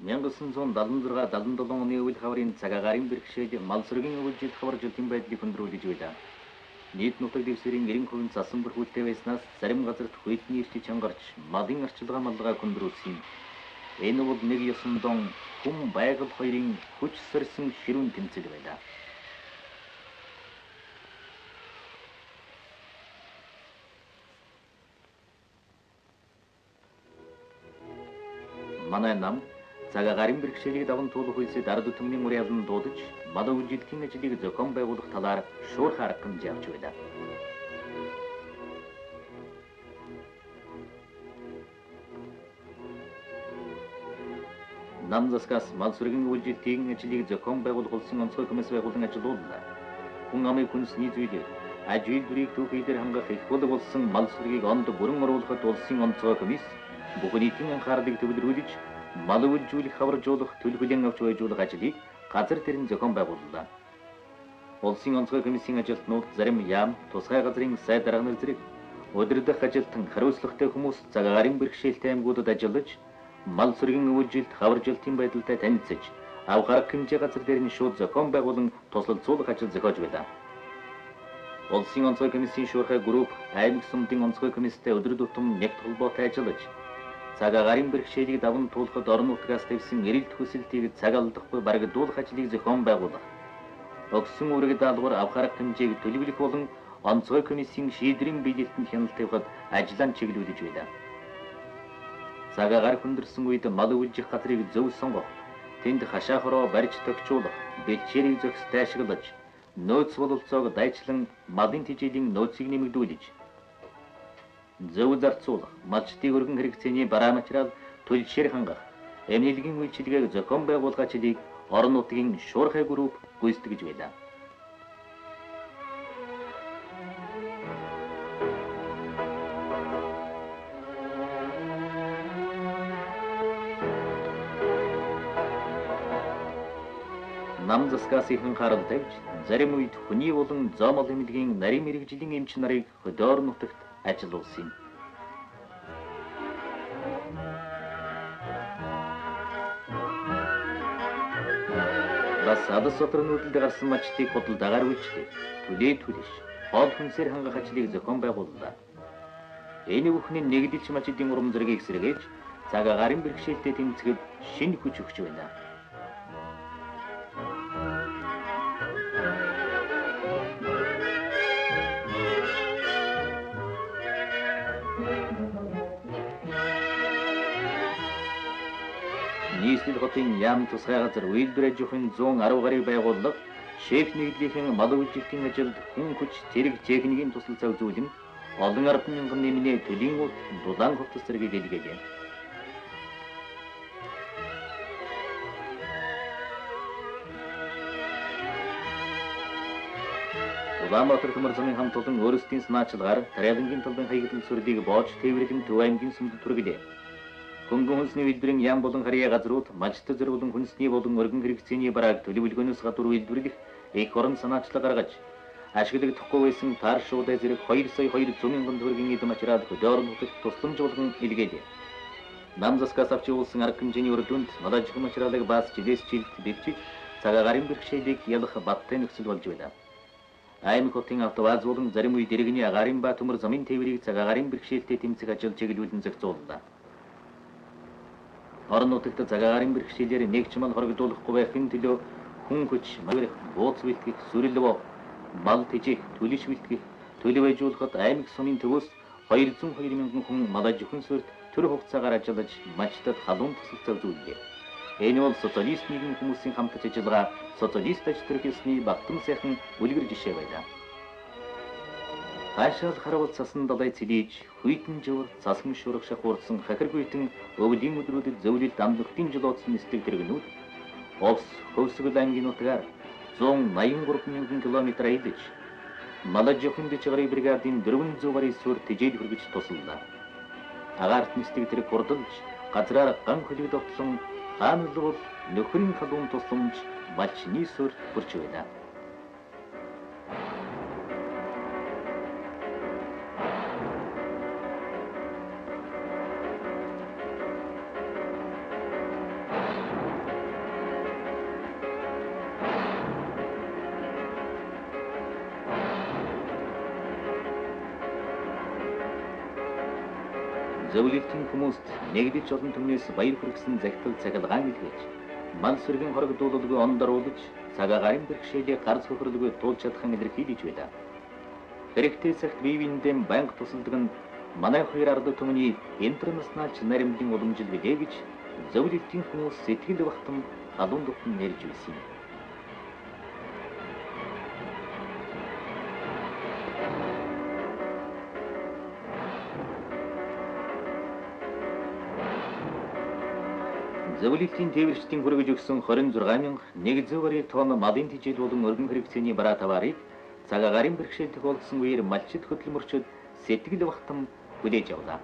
1976-77 оны үйл хаврын цагаагаарын бэрхшээл мал сүргийн өвөлжид хаваржилтын байдлыг хүндрүүлж байда. Нийт нутаг дэвсгэрийн 90% засан бүрхүүлтэй байснаас зарим газарт хүйтний ирчи чангарч малын арчилгаа маллага хүндрүүлсэн. Энэ бол нэг ёсондон хүм байгаль хоёрын хүч сэрсэн ширүүн тэмцэл байлаа. Манай нам цагаагаарын бэрхшээлийг даван туулах үйлсэд ард түмний мөрөөлн дуудаж, мал өвөлжилтийн ажлыг зохион байгуулах талаар шуурх арга хэмжээ авч байлаа. Нам заскаас мал сүргийн өвөлжилтийн ажлыг зохион байгуулах улсын онцгой комисс байгуулан ажиллауллаа. Хүн амын хүнсний зүйлээр аж үйлдвэрийг түүхийдэр хангах их болов болсон мал сүргийг онд бүрэн оруулахад улсын онцгой комисс бүх нийтийн анхаарлыг төвлөрүүлж мал өвөлжүүлэх хаваржуулах төлөвлөлийн авч байжуулах ажлыг газар тэрэн зохион байгууллаа. Улсын онцгой комиссийн ажилтнууд зарим яам, тусгай газрын сай дарга нар зэрэг удирдах ажилтан хариуцлагатай хүмүүс цагаагаарын бэрхшээлтэй аймагуудад ажиллаж мал сүргийн өвөлжилт хаваржилтын байдалтай танилцж авгарах хэмжээ газар дээр нь шууд зохион байгуулан туслалцуулах ажил зохиож байлаа. Улсын онцгой комиссийн шуурхай групп аймаг сумдын онцгой комисстэй өдөр тутам нэгт холбоотой ажиллаж цагаагаарын бэрхшээлийг даван туулахад орон нутгаас тавьсан эрэлт хүсэлтийг цаг алдахгүй барагдуулах ажлыг зохион байгуулах. Өгсөн үүрэг даалгавар авах хэмжээг төлөвлөх болон онцгой комиссийн шийдвэрийн биелэлтэнд хяналт тавихад ажиллаан чиглүүлж байлаа. Цагаагаар хүндэрсэн үед мал өвөлжих газрыг зөв сонгох, тэнд хашаа хороо барьж төгчүүлэх, бэлчээрийг зохистой ашиглаж, нөөц бололцоог дайчлан малын тэжээлийн нөөцийг нэмэгдүүлж, зөв зарцуулах, малчдын өргөн хэрэгцээний бараа материал төлшөр хангах, эмнэлгийн үйлчилгээг зохион байгуулах ажлыг орон нутгийн шуурхай групп гүйцэтгэж байлаа. Нам заскаас их анхаарал тавьж, зарим үед хүний болон зоомол эмнэлгийн нарийн мэрэгжлийн эмч нарыг хөдөө нутагт ажиллуулсан. Бас адас дотор нүүдэлд гарсан мачтыг худалдаагаар үйлчлээ. Түлээж, хоол хүнсээр хангах ажлыг зохион байгууллаа. Энэ бүхний нэгдэлч мачдын урам зоригийг эсрэгээж цагаагаарын бэрхшээлтэй тэмцэхэд шинэ хүч өгч байна. Нийслэл хотын яам тусгай газар үйлдвэр аж ахуйн 110 гарыг байгууллага, шеф нэгдлийн мал өвөлжилтийн ажилд хүн хүч зэрэг техникийн туслалцаа үзүүлэн олон 10,000 нэмнээ төлийн ут дулаан хувцас зэргийг илгээжээ. Улаанбаатар төмөр замын хамт олон өөрсдийн санаачлагаар Тариалангийн талбайн хаягдал сүрлийг боож тээвэрлэн Төв аймгийн сүмд түргэлээ. Хөнгөн хүнсний үйлдвэрийн яам болон харьяа газрууд мачт зэр болон хүнсний болон өргөн хэрэгцээний барааг төлөвлөгөөнөөс гадуур үйлдвэрлэх их орон санаачлал гаргаж ашиглагдахгүй байсан таар шуудай зэрэг 2,200,000 төгрөгийн эд материал хөдөө орон нутагт тусламж болгон илгээжээ. Нам заскаас авч явуулсан арга хэмжээний үр дүнд мал аж ахуйн материалыг баас жилээс жилд бэрчиж цагаагаарын бэрхшээлийг ялах баттай нөхцөл болж байна. Аймаг хотын автоваз болон зарим үед иргэний агаарын ба төмөр замын тээврийг цагаагаарын бэрхшээлтэй тэмцэх ажил чиглүүлэн зохицууллаа. Орон нутагт цагаагаарын бэрхшээлээр нэгч мал хоригдуулахгүй байхын төлөө хүн хүч, маврах, бууц бэлтгэх, сүрэлвөө, мал тэжээх, төлөш бэлтгэх, төлөв байжуулахад аймаг сумын төвөөс 202,000 хүн мал аж ахуйн суурьд төр хугацаагаар ажиллаж мачтад халуун туслалцаа үзүүллээ. Энэ бол социалист нийгмийн хүмүүсийн хамтарч ажиллагаа, социалист аж төрх ёсны багтан сайхан үлгэр жишээ байлаа. Хаашаал харавал цасан далай цэлийж, хүйтэн жавар, цасан шурах шахуурсан хахир хүйтэн өвлийн өдрүүдэд зөвлөлд амлахтын жолоодсон нислэг тэрэгнүүд Овс Хөвсгөл аймгийн нутгаар 183,000 км аялж, мал аж ахуйн дэжгарыг бригадын 400 гаруй суурь тэжээл хүргэж туслалаа. Агаарт нислэг тэрэг хурдалж, газраар ган хөлөг довтлон хаанлуул нөхрийн халуун тусламж малчны суурь хүрч байна. Зөвлөлтийн хүмүүст нэгдэж олон түмнээс баяр хүргэсэн захидал цахилгаан илгээж, мал сүргийн хоригдуулалгүй ондаруулж, цагаагаар бэрхшээлийг гарц хөхөрлөгөө туулж чадахын илэрхийлж байлаа. Хэрэгтэй цагт бие биендээ банк тусалдаг нь манай хоёр ард түмний интернационал наримдын уламжил билээ гэж зөвлөлтийн хүмүүс сэтгэл багтан халуун духын нэрж байсан юм. Зөвлөлтийн тээвэрчдийн хүргэж өгсөн 26,100 тонн малын тэжээл болон өргөн хэрэгцээний бараа таваарыг цагаагаар бэрхшээл тохиолдсон үеэр малчид хөдөлмөрчид сэтгэл багтан хүлээж авлаа.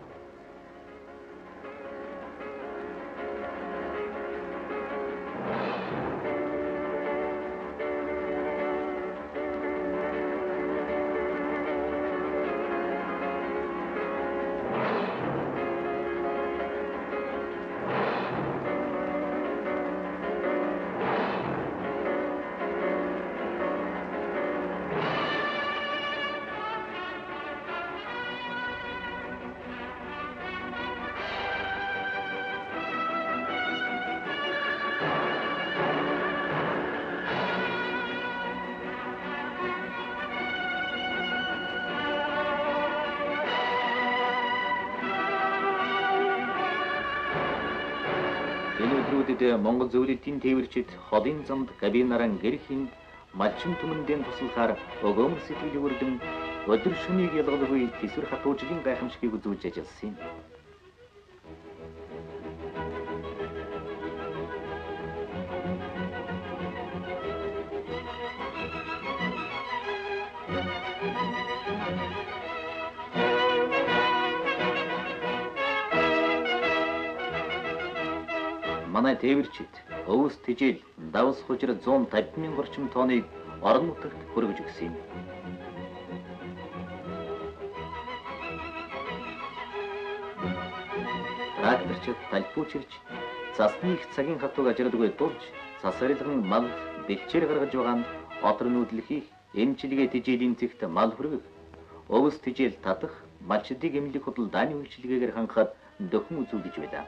Энэ өдрүүдэд Монгол зөвлөлтийн тээвэрчид холын замд кабинараа гэрхийн малчин түмэндээ туслахаар өгөөмөр сэтгэл өрдөн өдөр шөнийг ялгалгүй тэсвэр хатуужлын гайхамшигыг үзүүлж ажилласан юм. Манай тээвэрчид өвс тэжээл давс хужир 150,000 орчим тонныг орон нутагт хүргэж өгсөн юм. Тракторчид талбуучирч цасны их цагийн хатууг ажирдаггүй тулж цасарилган мал бэлчээр гаргаж байгаа нь отор нүүдлэхийг эмчилгээ тэжээлийн цэгт мал хүргэх өвс тэжээл татах малчдыг эмнэлэг худалдааны үйлчилгээгээр хангахад дөхөн үзүүлж байлаа.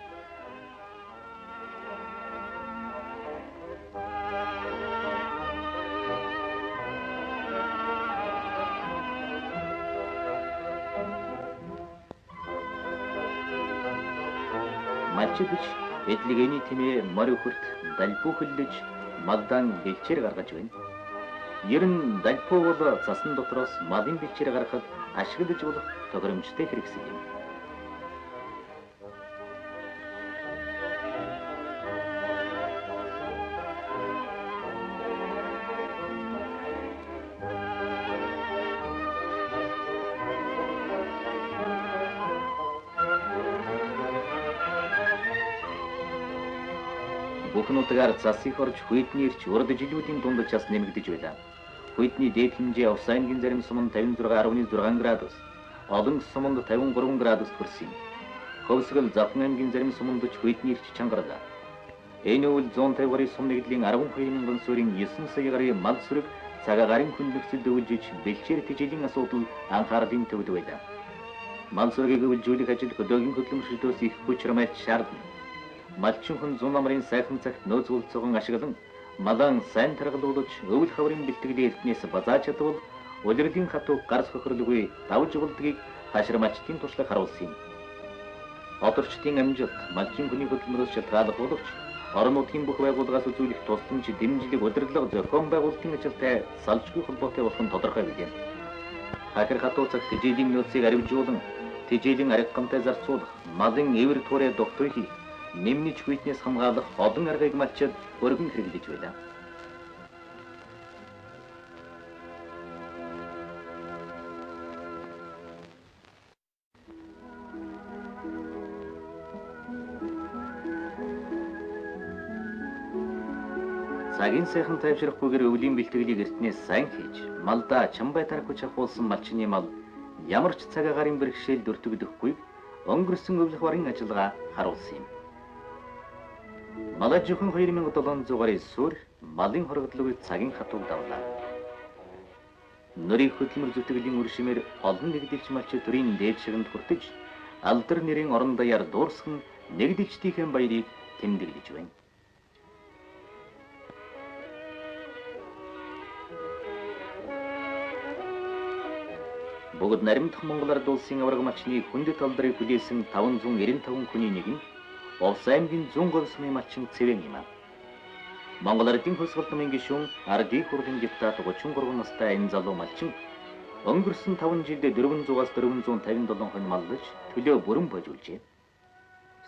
Малчидч эдлэгэний тэмээ морь өхөрт далбуу хөллөж малдан бэлчээр гаргаж байна. Ер нь далбуу бол цасан дотроос малын бэлчээр гаргахад ашиглаж болох тохиромжтой хэрэгсэл юм. Бүхэн утгаар засыг орж хүйтний ирч урд жилүүдийн дунд час нэмэгдэж байлаа. Хүйтний дээд хэмжээ Овсангийн зарим суманд 56.6 градус, олон суманд 53 градус хүрсэн юм. Хөвсгөл Завхан аймгийн зарим суманд хүйтний ирч чангарлаа. Энэ үйл 150 сум нэгдлийн 12,000 суурийн 9 сая гаруй мал сүрэг цагаагаар хүнлэгцэлд өвлжиж бэлчээр тэжээлийн асуудал анхаарлын төвд байлаа. Мал сүргийг өвлжүүлэх ажил хөдөөгийн хөдөлмөрчдөөс их хүч хэмжээнд шаардна. Малчин хүн зүүн намрын сайхан цагт нөөц үйлцээгэн ашиглан малан сайн таргалуулж өвөл хаврын бэлтгэлийн эрднээс базааж чадвал улирлын хатуу гарс хөхөрлөгүй давж болдгийг хашир малчдын туршлага харуулсан юм. Одорчдын амжилт малчин хүний хөдөлмөрөөс шалтгааллах боловч орон нутгийн бүх байгууллагаас үзүүлэх тусламж дэмжлэг удирдлага зохион байгуулалтын ажилтай салжгүй холбоотой болох нь тодорхой билээ. Хакер хатуу цагт тэжээлийн нөөцийг аривжуулан тэжээлийн ариггамтай зарцуулах малын эвэр туурай доктой хийх нэмнэж хүйтнээс хамгаалах олон аргыг малчид өргөн хэрэглэж байлаа. Цагийн сайхан тайвшрахгүйгээр өвлийн бэлтгэлийг эртнээс сайн хийж, малдаа чамбай тархуч ахуулсан малчны мал ямар ч цагаагаар бэрхшээл дөртөгдөхгүй өнгөрсөн өвлөх барын ажиллагаа харуулсан юм. Малаа зөвхөн 2700 гаруй сүр малын хоригдлыг цагийн хатууг давлаа. Нөрийн хөдөлмөр зүтгэлийн үршимээр олон нэгдэлч малчид төрийн дээд шигэнд хүртэж алдар нэрийн орон даяар дуурсхан нэгдэлчдийнхээ баярыг тэмдэглэж байна. Бүгд наримдах Монгол Ард улсын авраг малчны хүндэт алдрыг хүлээсэн 595 хүний нэг нь Овс аймгийн зүүн гол сумын малчин Цэвэн юм аа. Монгол Ардын хөлсгөл намын гишүүн ардын хурлын депутат 33 настай энэ залуу малчин өнгөрсөн 5 жилдээ 400-аас 457 хон маллаж төлөө бүрэн божуулжээ.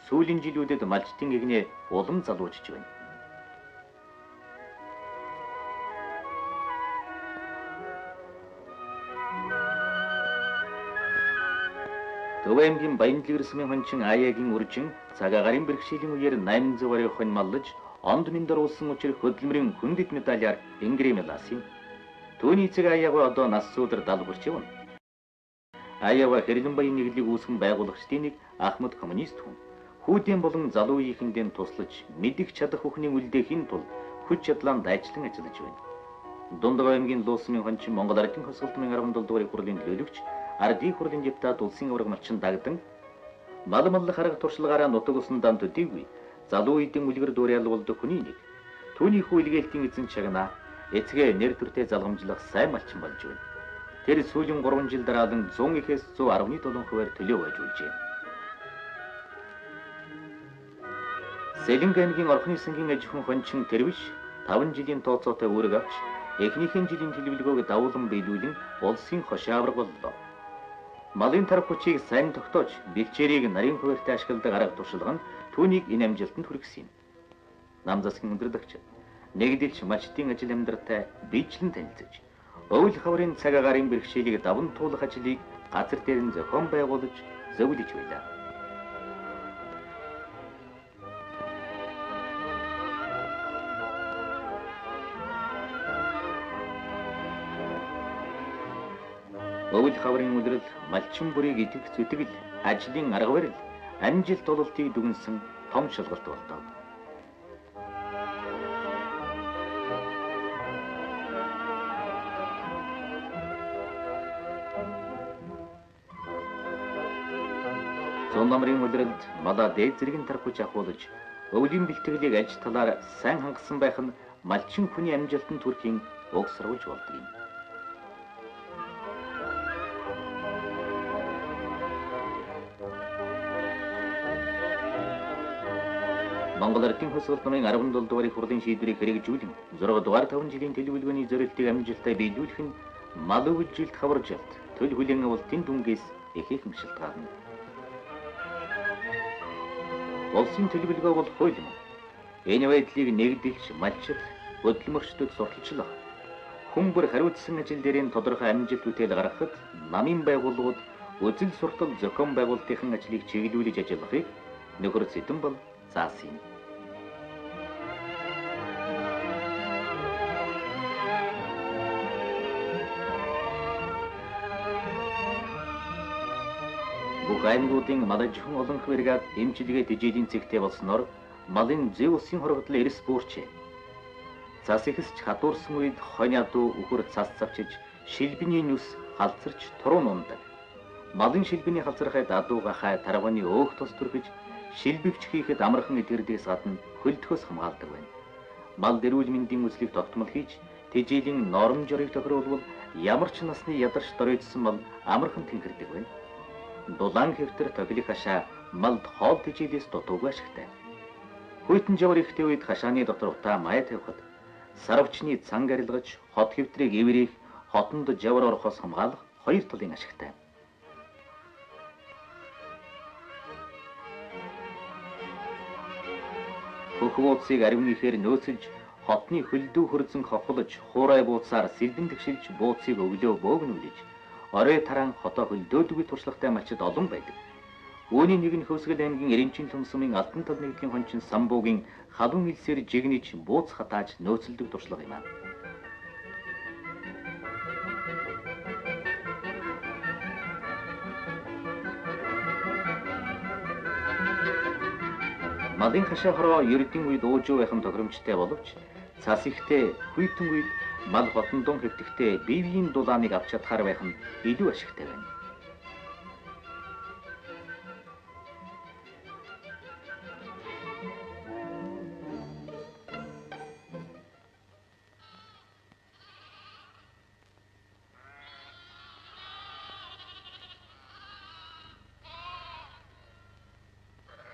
Сүүлийн жилүүдэд малчтын игнээ улам залуужж байна. Төв аймгийн Баянлаг сумын хончин Аяагийн үржин цагаагаарын бэрхшээлийн үеэр 800 гаруй хон маллаж онд миндэр уусан учрах хөдөлмөрийн хүндэт медалиар ингрэмэласын. Түүний эцэг Аяага одоо нас өдөр 70 хүрч явна. Аяага Хэрлэн баян нэглийг үүсгэн байгуулагчдын нэг Ахмад коммунист хүн. Хүүдийн болон залуу үеийнхэндээ туслаж мэдих чадах бүхний үлдээхийн тулд хүч чадлаанд ажиллан ажиллаж байна. Дундгой аймгийн Луусмын хончин Монгол Ардын хосголтмын 17 дугаар хурлын төлөөлөгч ардын хурлын депутат улсын авраг малчин Дагдан мал маллах арга туршлагаараа нутаг усан дан төдийгүй залуу үеийн үлгэр дуурайл болдог хүний нэг. Түүний хүү илгээлтийн эзэн чагнаа эцгээ нэр төртэй залгамжлах сайн малчин болж байна. Тэр сүүлийн 3 жил дараалан 100 ихээс 117%-аар төлөө байжуулжээ. Сэлэнг аймгийн орхны сангийн аж ахуйн хончин Тэрвиш 5 жилийн тооцоотой үүрэг авч эхнийхэн жилийн төлөвлөгөөг давуулан биелүүлэн улсын хошоо авраг боллоо. Малын тарх хүчийг сайн тогтоож, бэлчээрийг нарийн хуваарьтай ашигладаг арга туршлага нь түүнийг энэ амжилтанд хүргэсэн юм. Нам засгийн өндөрдөгч нэгдэлч малчтын ажил амьдралтай биечлэн танилцж, өвөл хаврын цаг агаарын бэрхшээлийг даван туулах ажлыг газар дээр нь зохион байгуулж зөвлөж байлаа. Өвөл хаврын үлрэл малчин бүрийг идэх зүтгэл, ажлын арга барил, амжилт ололтыг дүгнсэн том шалгалт болдог. Зүүн намрын үлрэлд малаа дээд зэргийн тарх хүч ахуулж, өвлийн бэлтгэлийг аж талаар сайн хангасан байх нь малчин хүний амжилтанд хүрэхийн уг сурвалж болдог юм. Монгол Ардын хосголт намын 17 дугаар хурлын шийдвэрийг хэрэгжүүлэн 6 дугаар 5 жилийн төлөвлөгөөний зорилтыг амжилттай биелүүлэх нь мал өвөлжилт хаваржилт төл хүлээн авалтын дүнгээс ихээхэн шалтгаална. Улсын төлөвлөгөө бол хууль юм. Энэ байдлыг нэгдэлж, малчил, хөдөлмөрчдөд сурталчлах, хүн бүр хариуцсан ажил дээрээ тодорхой амжилт үтэл гаргахад намын байгууллагууд үзэл суртал зохион байгуулалтын ажлыг чиглүүлж ажиллахыг нөхөр Сэдэн бол заасан юм. Бүх аймагуудын мал аж ахуйн олон бригад эмчилгээ дижилийн цэгтэй болсноор малын зэв усын хорогдол эрс буурчээ. Цас ихсч хадуурсан үед хонь ядуу өхөр цас цавчиж шилбэний нүс халцарч туруу нундаг. Малын шилбэний халцрахад адуу гахай тарваны өөх тус түрхэж шилбэгч хийхэд амархан эдгэрдээс гадна хөлдөхөөс хамгаалдаг байна. Мал дэрүүл мэндийн үзлийг тогтмол хийж тэжээлийн норм жорыг тохируулбал ямар ч насны ядарч доройдсон мал амархан тэнгэрдэг байна. Дулаан хэвтэр тоглих хашаа малд хоол тэжээлээс дутуугүй ашигтай. Хүйтэн жавар ихтэй үед хашааны дотор утаа мая тавихад сарвчны цанг арилгаж хот хэвтрийг эврэх хотонд жавар орохоос хамгаалах хоёр талын ашигтай. Хөхөөцийг аривны ихээр нөөцөлж хотны хөлдөө хөрзөн хохолж хуурай бууцаар сэлбэн тэгшилж бууцыг өглөө бөөгнүүлж орой тараан хотоо хөлдөөдгүй туршлагатай малчид олон байдаг. Үүний нэг нь Хөвсгөл аймгийн Эренчин Томсомын Алтан тал нэгдлийн хончин Самбуугийн халуун илсээр жигнэж бууц хатааж нөөцөлдөг туршлага юм аа. Малын хашаа хороо ердийн үед уужуу байх нь тохиромжтой боловч цас ихтэй хүйтэн үед мал хотондон хэвтэхтэй бие-биеийн дулааныг авч чадхаар байх нь илүү ашигтай байна.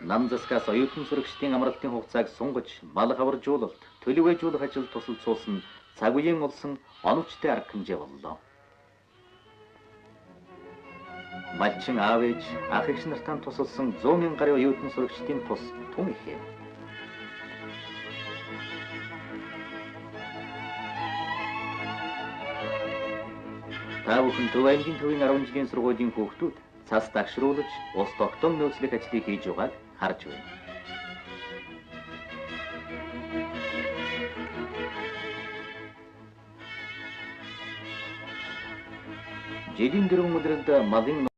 Нам засгаас оюутан сурагчдын амралтын хугацааг сунгаж, мал хаваржуулалт, төлөвлөжүүлэх ажил тусалцуулсан цаг үеийн олсон оновчтой арга хэмжээ боллоо. Малчин аав ээж, ах эгч нартай тусалсан 100 мянган гаруй оюутан сурагчдын тус тун ихэв. Та бүхэн Төв аймгийн төвийн 10 жилийн сургуулийн хүүхдүүд цас дагшруулж, ус тогтоом нөөцлөх ажлыг хийж байгааг харж байна. Жилийн дөрвөн өдрөнд малын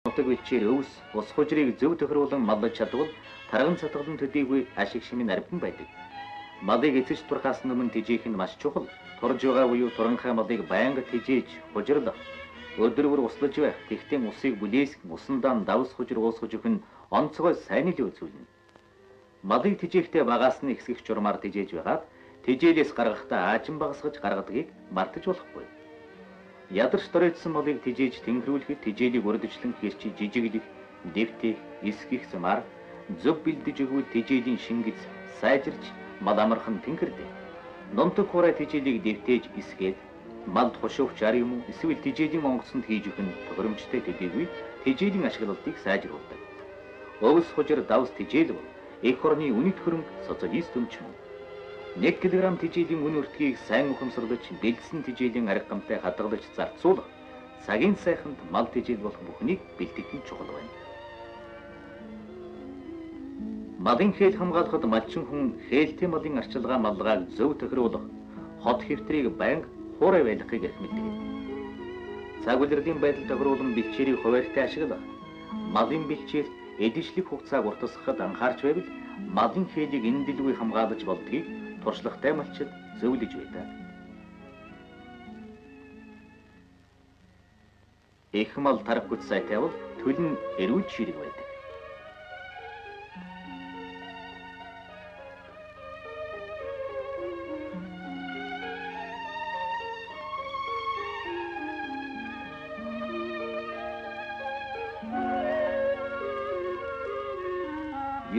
нутаг бичээр өвс, ус хужирыг зөв тохируулан маллаж чадвал тарган цатгалан төдийгүй ашиг шимийн арбин байдаг. Малыг эцэж турхаас өмнө тэжээх нь маш чухал. Турж байгаа буюу туранхай малыг байнга тэжээж, хужирлах. Өдөр бүр услаж байх, тэгтэн усыг бүлээсгэн, усандаа давс хужир уусгаж өгөх нь онцгой сайн л үзүүлнэ. Малыг тэжээхдээ багаас нь ихсгэх журмаар тэжээж байгаад, тэжээлээс гаргахдаа аажин багасгаж гаргадгийг мартаж болохгүй. Ядарч дөрөөдсөн малыг тэжээж тэнхрүүлэхэд тэжээлийг урдчлан хэрчи жижиглэх, дэвтэх, эсгэх замаар зөв бэлдэж өгвөл тэжээлийн шингэц сайжирч мал амархан тэнхэрдэг. Нунтаг хуурай тэжээлийг дэвтээж эсгээд малд хушууч ар юм уу эсвэл тэжээлийн онгоцонд хийж өгөх нь тохиромжтой төдийгүй тэжээлийн ашиглалтыг сайжруулдаг. Өвс хужир давс тэжээл бол эх орны үнэт хөрөнгө социалист өмчмөн. 1 кг тэжээлийн үн өртгийг сайн ухамсарлаж бэлдсэн тэжээлийн арга гамтай хадгалж зарцуулах цагийн сайханд мал тэжээл болох бүхнийг бэлтгэх нь чухал байна. Малын хээл хамгаалахад малчин хүн хээлтэй малын арчилгаа малгааг зөв тохируулах, хот хэвтрийг байнга хуурай байлгахыг эрхмэлдэг. Цаг улирлын байдал тохируулан бэлчээрийг хуваарьтай ашиглах, малын бэлчээрт эдгэжлэх хугацааг уртасгахад анхаарч байвал малын хээлийг эндэлгүй хамгаалж болдгийг туршлагатай малчид зөвлөж байдаг. Их мал тарах хүч сайтай бол төлн эрүүл ширэг байдаг.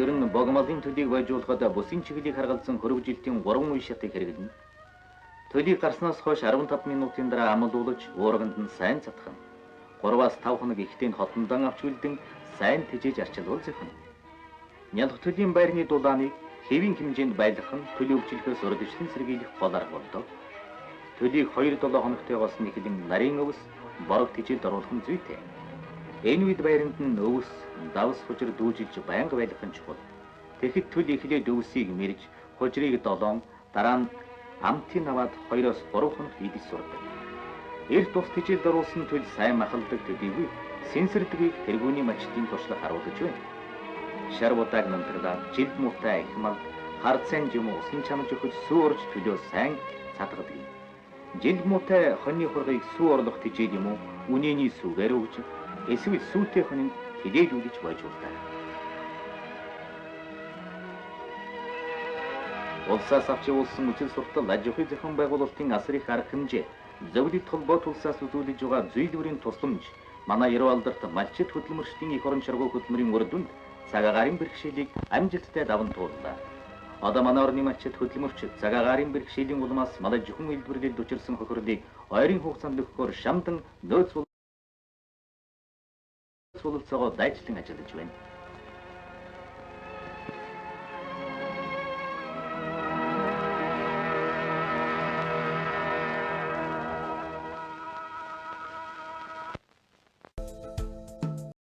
Ер нь богомолын төлийг байжуулахад бусын чиглэлийг харгалзан хөрвөжилтийн 3 үе шатыг хэрэглэнэ. Төлийг гарснаас хойш 15 минутын дараа амлуулж уурганд нь сайн цатгана. 3-5 хоног ихтэй хотондон авч үлдэн сайн тэжээж арчилвал зөхөн. Нялх төлийн байрны дулааныг хэвийн хэмжээнд байлгах нь төлөө өвчлөхөөс урдчлан сэргийлэх гол арга болдог. Төлийг 2-7 хоногтойгоос нэхлэн нарийн өвс, борог тэжээлд оруулах нь зүйтэй. Энэ үед байранд нь өвс, давс хужир дүүжилж байнга байлгах нь чухал. Тэгэхэд төль эхлээд өвсийг мэрж, хужирыг 7, дараа нь амтын аваад 2-3 хоног идэж сурдаг. Эрт ус тэжээлд оруулсан төль сайн махалдаг төдийгүй сэнсэрдгийг тэргүүний мачтын туршлага харуулж байна. Шар будааг намтарлаад жилд муутай их мал, хар цайн юм усан чанаж өгч сүү урж төлөө сайн цатгадаг. Жилд муутай хоньны хургийг сүү орлох тэжээл юм уу, үнэний сүүгээр өгч эсвэл сүүтэй хоныг хилээлүүлж байжуулдаг. Улсаас авч явуулсан үжил суртал аж ахуй зохион байгуулалтын асар их арга хэмжээ, зөвлөлт холбоот улсаас үзүүлж байгаа зүйдвэрийн тусламж, манай Ерөө алдарт малчид хөдөлмөрчдийн их орон шаргуу хөдөлмөрийн үр дүнд цаг агаарын бэрхшээлийг амжилттай даван тууллаа. Одоо манай орны малчид хөдөлмөрчид цаг агаарын бэрхшээлийн улмаас манай жихэн үйлдвэрлэлд учирсан хохирлыг ойрын хугацаанд өгөхөөр шамдан нөөц бололцоогоо дайчлан ажиллаж байна.